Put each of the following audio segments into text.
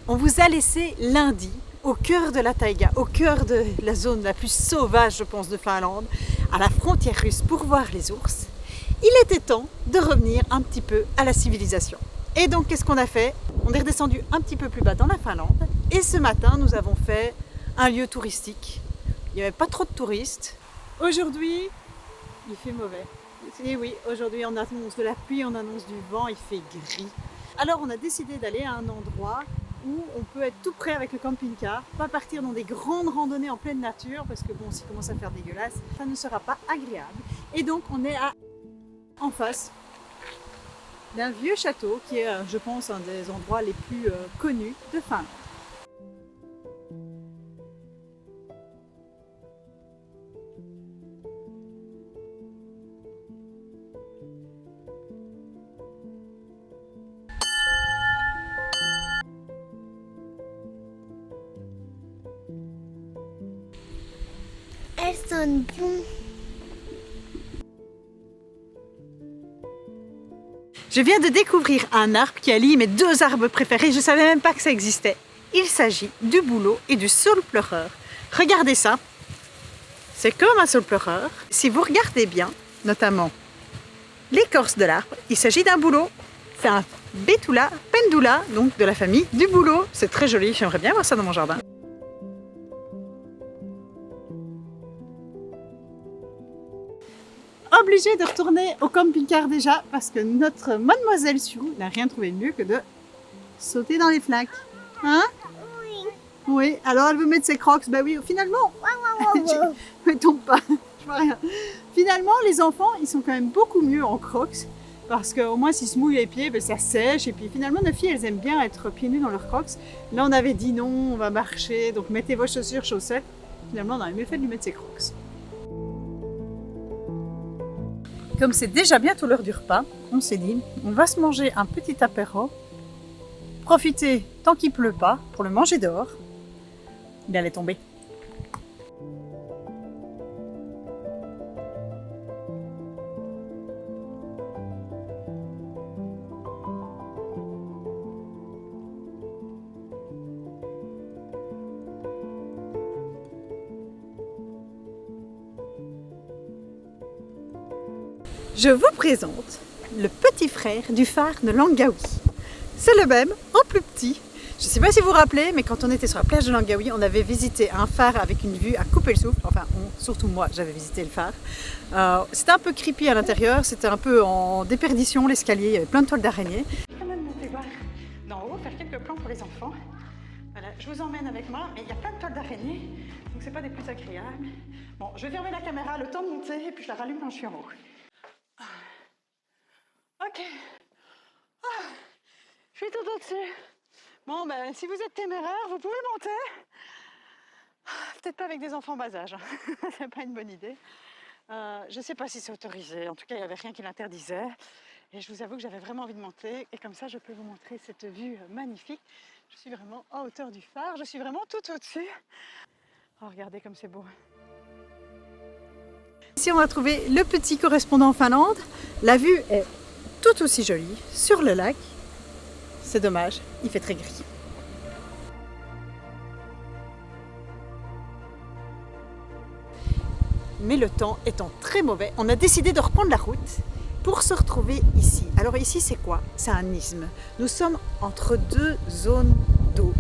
On vous a laissé lundi au cœur de la taïga, au cœur de la zone la plus sauvage, je pense, de Finlande, à la frontière russe pour voir les ours. Il était temps de revenir un petit peu à la civilisation. Et donc, qu'est-ce qu'on a fait? On est redescendu un petit peu plus bas dans la Finlande. Et ce matin, nous avons fait un lieu touristique. Il n'y avait pas trop de touristes. Aujourd'hui, il fait mauvais. Et oui, aujourd'hui, on annonce de la pluie, on annonce du vent, il fait gris. Alors, on a décidé d'aller à un endroit où on peut être tout près avec le camping-car, pas partir dans des grandes randonnées en pleine nature, parce que bon, s'il commence à faire dégueulasse, ça ne sera pas agréable. Et donc, on est en face d'un vieux château qui est, je pense, un des endroits les plus connus de Finlande. Elles sont bonnes. Je viens de découvrir un arbre qui allie mes deux arbres préférés. Je ne savais même pas que ça existait. Il s'agit du bouleau et du saule-pleureur. Regardez ça. C'est comme un saule-pleureur. Si vous regardez bien, notamment l'écorce de l'arbre, il s'agit d'un bouleau. C'est un Betula pendula, donc de la famille du bouleau. C'est très joli. J'aimerais bien voir ça dans mon jardin. Obligée de retourner au camping-car déjà parce que notre mademoiselle Sue n'a rien trouvé de mieux que de sauter dans les flaques. Hein? Oui. Oui, alors elle veut mettre ses crocs. Ben oui, finalement, ne tombe pas, je vois rien. Finalement, les enfants, ils sont quand même beaucoup mieux en crocs parce qu'au moins s'ils se mouillent les pieds, ben, ça sèche. Et puis finalement, nos filles, elles aiment bien être pieds nus dans leurs crocs. Là, on avait dit non, on va marcher, donc mettez vos chaussures, chaussettes. Finalement, on a mieux fait de lui mettre ses crocs. Comme c'est déjà bientôt l'heure du repas, on s'est dit, on va se manger un petit apéro, profiter tant qu'il pleut pas pour le manger dehors. Il allait tomber. Je vous présente le petit frère du phare de Langawi. C'est le même, en plus petit. Je ne sais pas si vous vous rappelez, mais quand on était sur la plage de Langawi, on avait visité un phare avec une vue à couper le souffle. Enfin, surtout moi, j'avais visité le phare. C'était un peu creepy à l'intérieur, c'était un peu en déperdition l'escalier, il y avait plein de toiles d'araignée. Je vais quand même monter voir d'en haut, faire quelques plans pour les enfants. Voilà, je vous emmène avec moi, mais il y a plein de toiles d'araignée, donc c'est pas des plus agréables. Bon, je vais fermer la caméra le temps de monter, et puis je la rallume quand je suis en haut. Ok. Je suis tout au-dessus. Bon, ben, si vous êtes téméraire, vous pouvez monter. Peut-être pas avec des enfants en bas âge. C'est pas une bonne idée. Je sais pas si c'est autorisé. En tout cas, il n'y avait rien qui l'interdisait. Et je vous avoue que j'avais vraiment envie de monter. Et comme ça, je peux vous montrer cette vue magnifique. Je suis vraiment en hauteur du phare. Je suis vraiment tout au-dessus. Oh, regardez comme c'est beau. Ici, on a trouvé le petit correspondant en Finlande. La vue est tout aussi jolie sur le lac. C'est dommage, il fait très gris. Mais le temps étant très mauvais, on a décidé de reprendre la route pour se retrouver ici. Alors ici, c'est quoi? C'est un isthme. Nous sommes entre deux zones d'eau.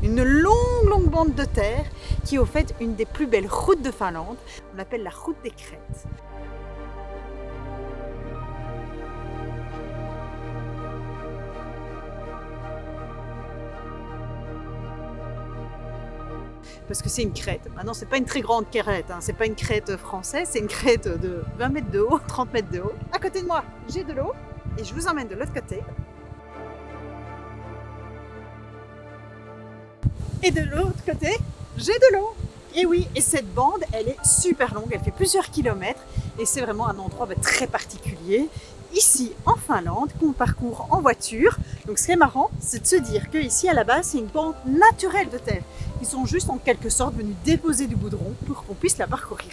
Une longue bande de terre qui est au fait une des plus belles routes de Finlande. On l'appelle la route des crêtes. Parce que c'est une crête. Maintenant, c'est pas une très grande crête, hein. C'est pas une crête française, c'est une crête de 20 mètres de haut, 30 mètres de haut. À côté de moi, j'ai de l'eau et je vous emmène de l'autre côté. Et de l'autre côté, j'ai de l'eau. Et oui, et cette bande, elle est super longue, elle fait plusieurs kilomètres et c'est vraiment un endroit très particulier. Ici, en Finlande, qu'on parcourt en voiture. Donc ce qui est marrant, c'est de se dire qu'ici, à la base, c'est une bande naturelle de terre. Ils sont juste en quelque sorte venus déposer du goudron pour qu'on puisse la parcourir.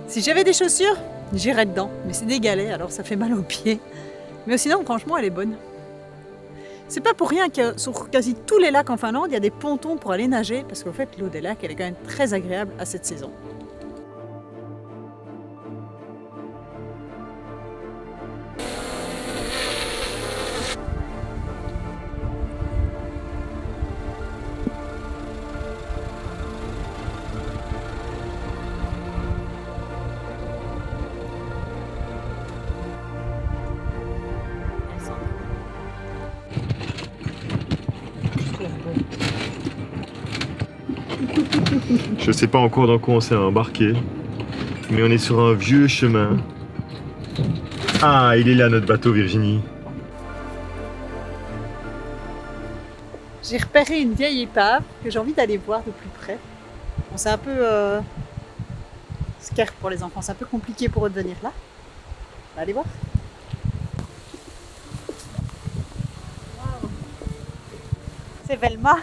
Si j'avais des chaussures, j'irais dedans. Mais c'est des galets, alors ça fait mal aux pieds. Mais sinon, franchement, elle est bonne. C'est pas pour rien que sur quasi tous les lacs en Finlande, il y a des pontons pour aller nager. Parce qu'en fait, l'eau des lacs, elle est quand même très agréable à cette saison. Je sais pas encore dans quoi on s'est embarqué, mais on est sur un vieux chemin. Ah, il est là notre bateau, Virginie. J'ai repéré une vieille épave que j'ai envie d'aller voir de plus près. Bon, c'est un peu scare pour les enfants, c'est un peu compliqué pour eux de venir là. On va aller voir. Wow. C'est Velma.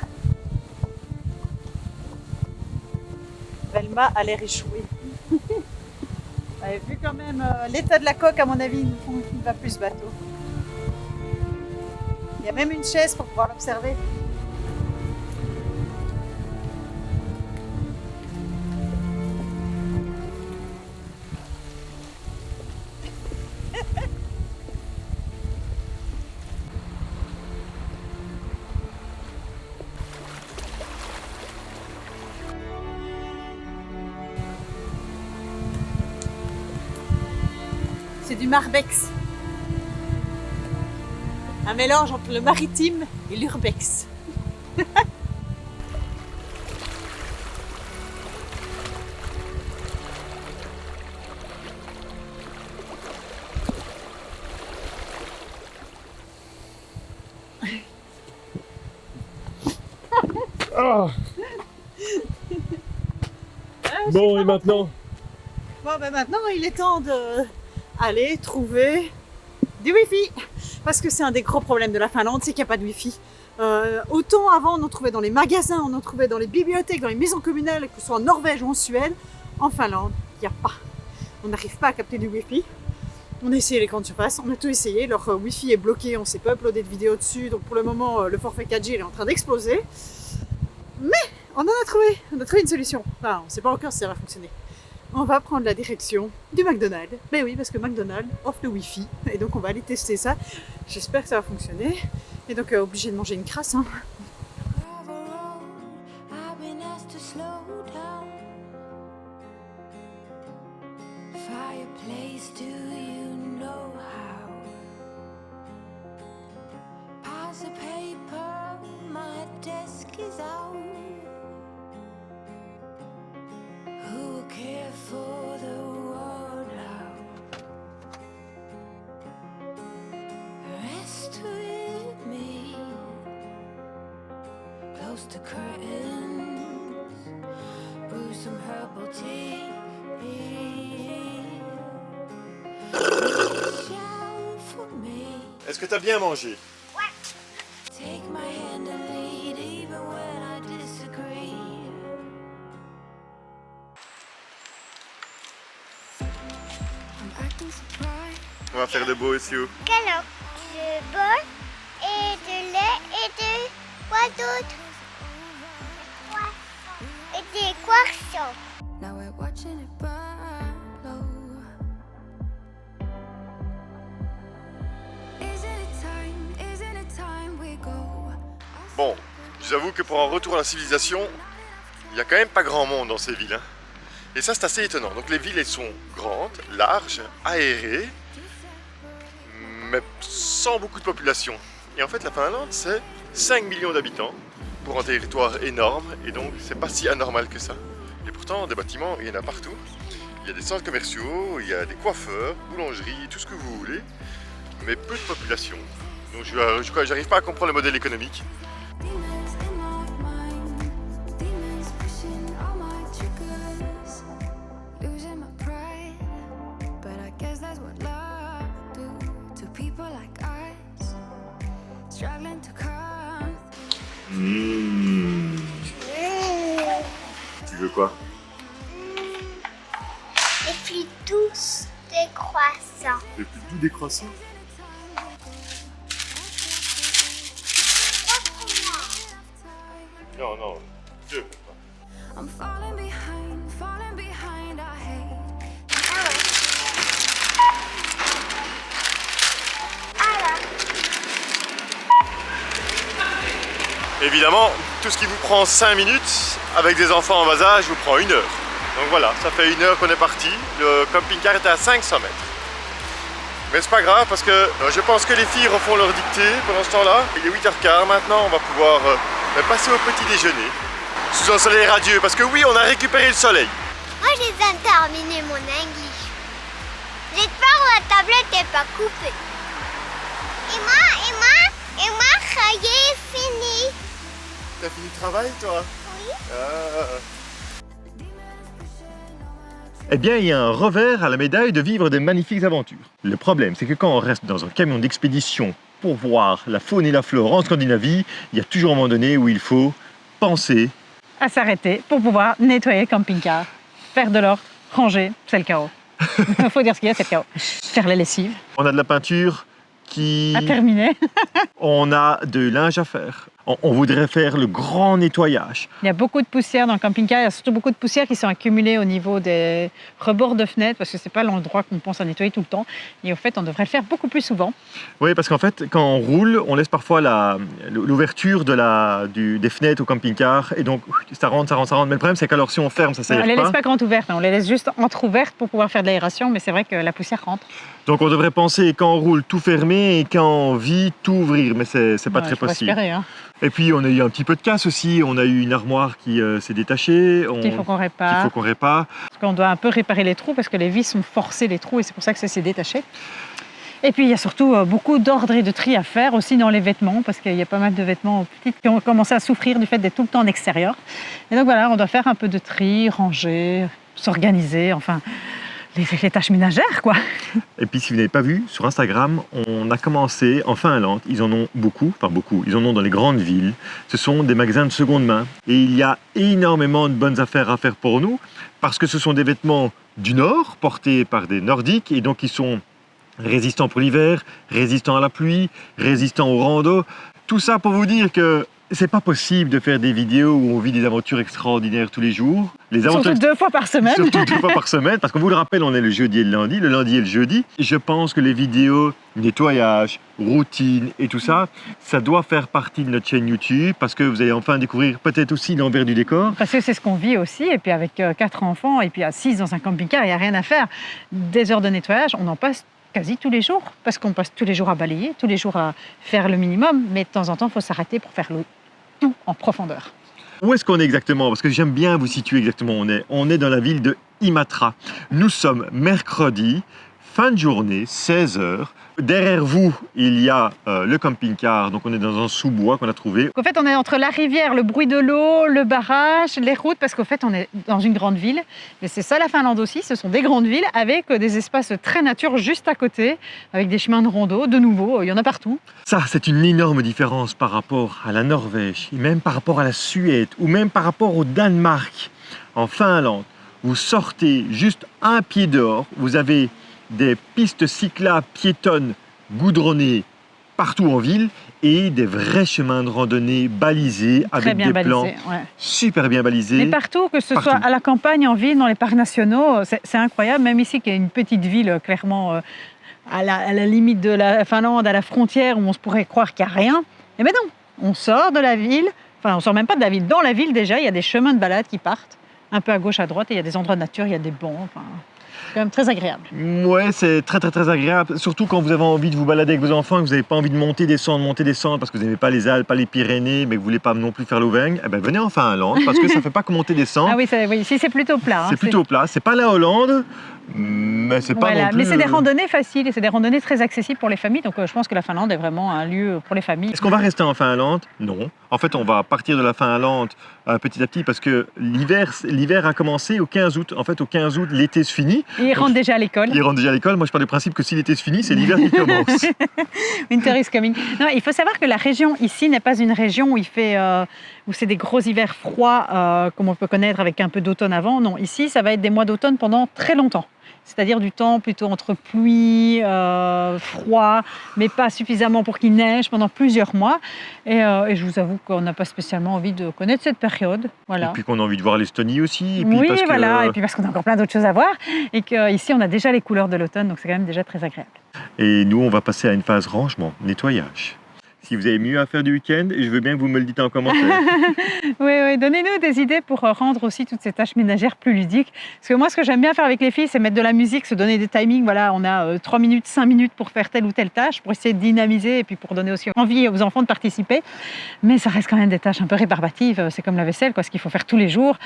Velma a l'air échouée. Vu quand même l'état de la coque, à mon avis, il ne va plus ce bateau. Il y a même une chaise pour pouvoir l'observer. C'est du marbex. Un mélange entre le maritime et l'urbex. Ah bon, et maintenant? Bon, ben maintenant, il est temps d'aller trouver du Wi-Fi. Parce que c'est un des gros problèmes de la Finlande, c'est qu'il n'y a pas de Wi-Fi. Autant avant, on en trouvait dans les magasins, on en trouvait dans les bibliothèques, dans les maisons communales, que ce soit en Norvège ou en Suède. En Finlande, il n'y a pas. On n'arrive pas à capter du Wi-Fi. On a essayé les grandes surfaces, on a tout essayé. Leur Wi-Fi est bloqué, on ne sait pas uploader de vidéos dessus. Donc pour le moment, le forfait 4G il est en train d'exploser. Mais on a trouvé une solution. Enfin, on ne sait pas encore si ça va fonctionner. On va prendre la direction du McDonald's. Mais oui, parce que McDonald's offre le Wi-Fi. Et donc on va aller tester ça. J'espère que ça va fonctionner. Et donc obligé de manger une crasse. Hein. The curtains, brew some herbal tea. Shout for me. Est-ce que t'as bien mangé? Take my hand and lead even when I disagree. I'm acting surprised. On va faire de beau aussi. Alors, de bol et de lait et de quoi d'autre? Et des croissants. Now we're watching it burn low. Isn't it time we go? Bon, j'avoue que pour un retour à la civilisation, il n'y a quand même pas grand monde dans ces villes. Hein. Et ça, c'est assez étonnant. Donc les villes, elles sont grandes, larges, aérées, mais sans beaucoup de population. Et en fait, la Finlande, c'est 5 millions d'habitants pour un territoire énorme, et donc c'est pas si anormal que ça. Et pourtant, des bâtiments, il y en a partout. Il y a des centres commerciaux, il y a des coiffeurs, boulangeries, tout ce que vous voulez, mais peu de population. Donc j'arrive pas à comprendre le modèle économique. Demons in my mind, demons pushing all my triggers, losing my pride, but I guess that's what love do to people like us, struggling to come. Tu veux quoi? Et puis puis tous des croissants. Et puis tout décroissant. Non, non, je veux pas. I'm falling behind, I hate. Alors, Évidemment, tout ce qui vous prend 5 minutes, avec des enfants en bas âge, vous prend 1 heure. Donc voilà, ça fait 1 heure qu'on est parti. Le camping-car était à 500 mètres. Mais c'est pas grave parce que je pense que les filles refont leur dictée pendant ce temps-là. Il est 8h15 maintenant, on va pouvoir passer au petit déjeuner. Sous un soleil radieux, parce que oui, on a récupéré le soleil. moi j'ai déjà terminé mon English. J'espère que la tablette n'est pas coupée. Et moi, ça y est, fini. T'as fini le travail, toi? Oui. Eh bien, il y a un revers à la médaille de vivre des magnifiques aventures. Le problème, c'est que quand on reste dans un camion d'expédition pour voir la faune et la flore en Scandinavie, il y a toujours un moment donné où il faut penser. À s'arrêter pour pouvoir nettoyer le camping-car, faire de l'or, ranger, c'est le chaos. Il faut dire ce qu'il y a, c'est le chaos. Faire la lessive, On a de la peinture qui... à terminer. On a de linge à faire. On voudrait faire le grand nettoyage. Il y a beaucoup de poussière dans le camping-car, il y a surtout beaucoup de poussière qui sont accumulées au niveau des rebords de fenêtres parce que c'est pas l'endroit qu'on pense à nettoyer tout le temps. Et au fait, on devrait le faire beaucoup plus souvent. Oui, parce qu'en fait, quand on roule, on laisse parfois l'ouverture des fenêtres au camping-car et donc ça rentre. Mais le problème, c'est qu'alors si on ferme, ça ne On sert les laisse pas. pas grandes ouvertes, on les laisse juste entre-ouvertes pour pouvoir faire de l'aération, mais c'est vrai que la poussière rentre. Donc on devrait penser quand on roule tout fermer et quand on vit tout ouvrir, mais c'est pas Ouais, très faut possible. espérer, hein. Et puis on a eu un petit peu de casse aussi, on a eu une armoire qui s'est détachée. Il faut qu'on répare. qu'il faut qu'on répare. Parce qu'on doit un peu réparer les trous parce que les vis sont forcées les trous et c'est pour ça que ça s'est détaché. Et puis il y a surtout beaucoup d'ordre et de tri à faire aussi dans les vêtements parce qu'il y a pas mal de vêtements petites qui ont commencé à souffrir du fait d'être tout le temps en extérieur. Et donc voilà, on doit faire un peu de tri, ranger, s'organiser, enfin les tâches ménagères quoi. Et puis si vous n'avez pas vu, sur Instagram, on a commencé en Finlande, ils en ont beaucoup, ils en ont dans les grandes villes. Ce sont des magasins de seconde main. Et il y a énormément de bonnes affaires à faire pour nous, parce que ce sont des vêtements du Nord, portés par des Nordiques, et donc ils sont résistants pour l'hiver, résistants à la pluie, résistants au rando. Tout ça pour vous dire que c'est pas possible de faire des vidéos où on vit des aventures extraordinaires tous les jours. Les aventures Surtout 2 fois par semaine. Surtout 2 fois par semaine, parce qu'on vous le rappelle, on est le jeudi et le lundi et le jeudi. Je pense que les vidéos, nettoyage, routine et tout ça, ça doit faire partie de notre chaîne YouTube, parce que vous allez enfin découvrir peut-être aussi l'envers du décor. Parce que c'est ce qu'on vit aussi, et puis avec 4 enfants, et puis à 6 dans un camping-car, il n'y a rien à faire. Des heures de nettoyage, on en passe quasi tous les jours, parce qu'on passe tous les jours à balayer, tous les jours à faire le minimum, mais de temps en temps, il faut s'arrêter pour faire tout en profondeur. Où est-ce qu'on est exactement? Parce que j'aime bien vous situer exactement où on est dans la ville de Imatra. Nous sommes mercredi, fin de journée, 16h. Derrière vous, il y a le camping-car, donc on est dans un sous-bois qu'on a trouvé. En fait, on est entre la rivière, le bruit de l'eau, le barrage, les routes, parce qu'en fait, on est dans une grande ville. Mais c'est ça la Finlande aussi, ce sont des grandes villes avec des espaces très nature juste à côté, avec des chemins de rando, de nouveau, il y en a partout. Ça, c'est une énorme différence par rapport à la Norvège, et même par rapport à la Suède, ou même par rapport au Danemark. En Finlande, vous sortez juste un pied dehors, vous avez des pistes cyclables piétonnes goudronnées partout en ville et des vrais chemins de randonnée balisés Très avec bien des balisé, plans ouais. super bien balisés. Mais partout, que ce Partout. soit à la campagne, en ville, dans les parcs nationaux, c'est incroyable. Même ici, qui est une petite ville, clairement, à la limite de la Finlande, à la frontière, où on se pourrait croire qu'il n'y a rien. Eh bien non, on sort de la ville, enfin on sort même pas de la ville, dans la ville déjà, il y a des chemins de balade qui partent, un peu à gauche, à droite, et il y a des endroits de nature, il y a des bancs, enfin, c'est quand même très agréable. Ouais, c'est très agréable, surtout quand vous avez envie de vous balader avec vos enfants et que vous n'avez pas envie de monter, descendre, parce que vous n'aimez pas les Alpes, pas les Pyrénées, mais que vous voulez pas non plus faire l'Auvergne. Eh ben venez en Finlande, parce que ça fait pas que monter, descendre. Ah oui, oui, ici c'est plutôt plat. C'est plutôt plat. C'est pas la Hollande, mais c'est pas Voilà, non plus... mais c'est des randonnées faciles et c'est des randonnées très accessibles pour les familles. Donc je pense que la Finlande est vraiment un lieu pour les familles. Est-ce qu'on va rester en Finlande? Non. En fait, on va partir de la Finlande petit à petit parce que l'hiver a commencé au 15 août. En fait, au 15 août, l'été se finit. Et ils rentrent déjà à l'école. Ils rentrent déjà à l'école. Moi, je pars du principe que si l'été se finit, c'est l'hiver qui commence. Winter is coming. Non, il faut savoir que la région ici n'est pas une région où il fait, où c'est des gros hivers froids comme on peut connaître avec un peu d'automne avant. Non, ici, ça va être des mois d'automne pendant très longtemps. c'est-à-dire du temps plutôt entre pluie, froid, mais pas suffisamment pour qu'il neige pendant plusieurs mois. Et je vous avoue qu'on n'a pas spécialement envie de connaître cette période. Voilà. Et puis qu'on a envie de voir l'Estonie aussi. Et puis Oui, parce que- voilà, et puis parce qu'on a encore plein d'autres choses à voir, et qu'ici on a déjà les couleurs de l'automne, donc c'est quand même déjà très agréable. Et nous, on va passer à une phase rangement, nettoyage. Si vous avez mieux à faire du week-end, je veux bien que vous me le dites en commentaire. Oui, donnez-nous des idées pour rendre aussi toutes ces tâches ménagères plus ludiques. Parce que moi, ce que j'aime bien faire avec les filles, c'est mettre de la musique, se donner des timings. Voilà, on a 3 minutes, 5 minutes pour faire telle ou telle tâche, pour essayer de dynamiser et puis pour donner aussi envie aux enfants de participer. Mais ça reste quand même des tâches un peu rébarbatives. C'est comme la vaisselle, quoi, ce qu'il faut faire tous les jours.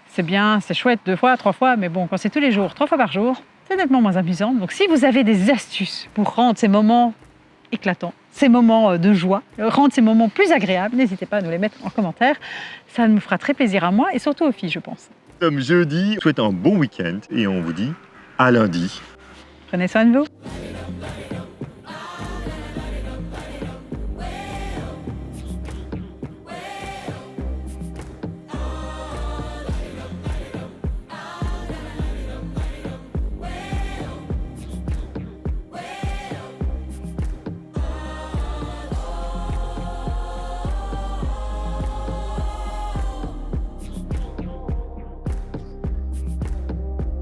C'est bien, c'est chouette 2 fois, 3 fois, mais bon, quand c'est tous les jours, 3 fois par jour, c'est nettement moins amusant. Donc si vous avez des astuces pour rendre ces moments éclatants, ces moments de joie, rendre ces moments plus agréables, n'hésitez pas à nous les mettre en commentaire. Ça me fera très plaisir à moi et surtout aux filles, je pense. Comme jeudi, souhaite un bon week-end et on vous dit à lundi. Prenez soin de vous.